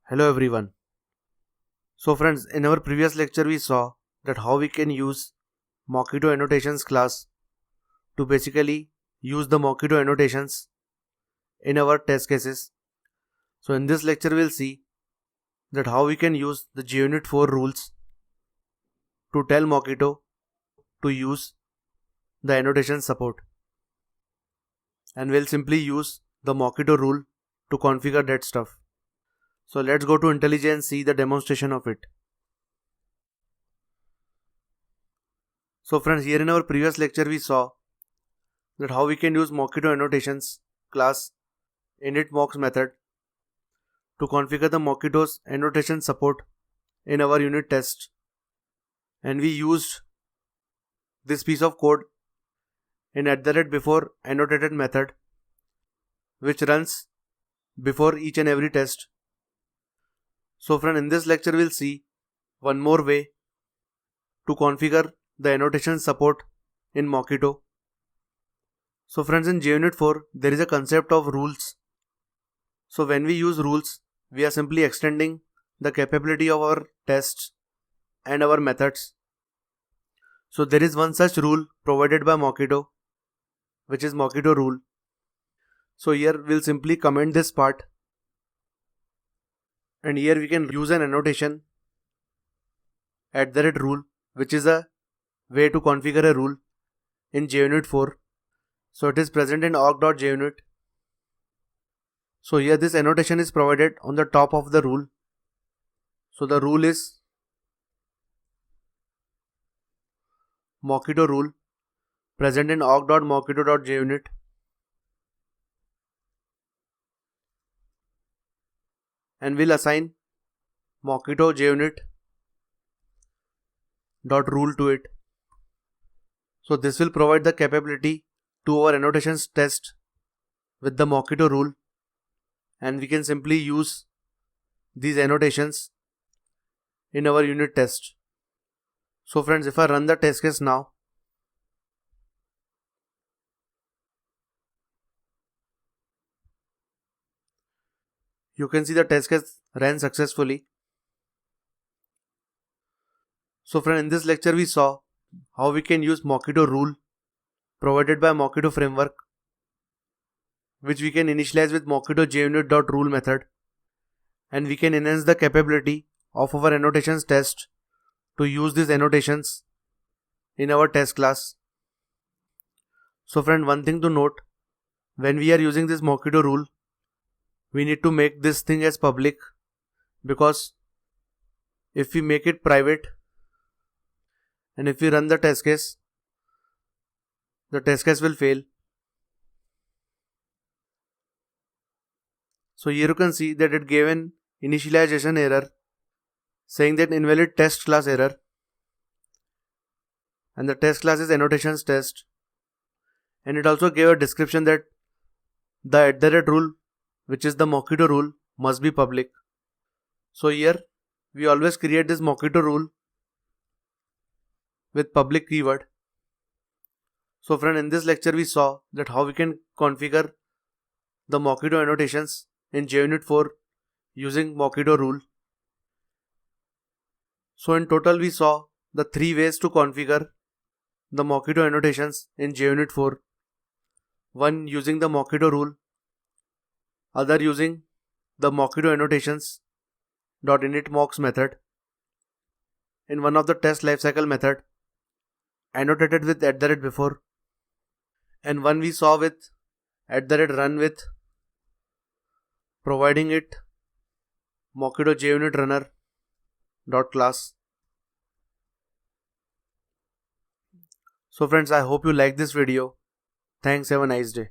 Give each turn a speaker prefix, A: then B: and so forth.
A: Hello everyone. So friends, in our previous lecture we saw that how we can use Mockito annotations class to basically use the Mockito annotations in our test cases. So in this lecture we'll see that how we can use the JUnit 4 rules to tell Mockito to use the annotation support. And we'll simply use the Mockito rule to configure that stuff. So let's go to IntelliJ and see the demonstration of it. So friends, here in our previous lecture we saw that how we can use Mockito annotations class initMocks method to configure the Mockito's annotation support in our unit test, and we used this piece of code in @before annotated method which runs before each and every test. So friend, in this lecture we'll see one more way to configure the annotation support in Mockito. So friends, in JUnit 4 there is a concept of rules. So when we use rules, we are simply extending the capability of our tests and our methods. So there is one such rule provided by Mockito, which is Mockito rule. So here we'll simply comment this part, and here we can use an annotation @rule, which is a way to configure a rule in JUnit 4. So it is present in org.junit. So here this annotation is provided on the top of the rule. So the rule is Mockito rule, present in org.mockito.junit. And we'll assign Mockito JUnit .rule to it. So this will provide the capability to our annotations test with the Mockito rule, and we can simply use these annotations in our unit test. So friends, if I run the test case now, you can see the test case ran successfully. So friend, in this lecture we saw how we can use Mockito rule provided by Mockito framework, which we can initialize with Mockito JUnit.rule method, and we can enhance the capability of our annotations test to use these annotations in our test class. So friend, one thing to note, when we are using this Mockito rule, we need to make this thing as public, because if we make it private and if we run the test case will fail. So here you can see that it gave an initialization error saying that invalid test class error, and the test class is annotations test, and it also gave a description that the @rule, which is the Mockito rule, must be public. So here we always create this Mockito rule with public keyword. So friend, in this lecture we saw that how we can configure the Mockito annotations in JUnit 4 using Mockito rule. So in total we saw the 3 ways to configure the Mockito annotations in JUnit 4. One using the Mockito rule, other using the Mockito annotations .initMocks method, in one of the test lifecycle method annotated with @before, and one we saw with @run with, providing it Mockito JUnit runner .class. So friends, I hope you like this video. Thanks, have a nice day.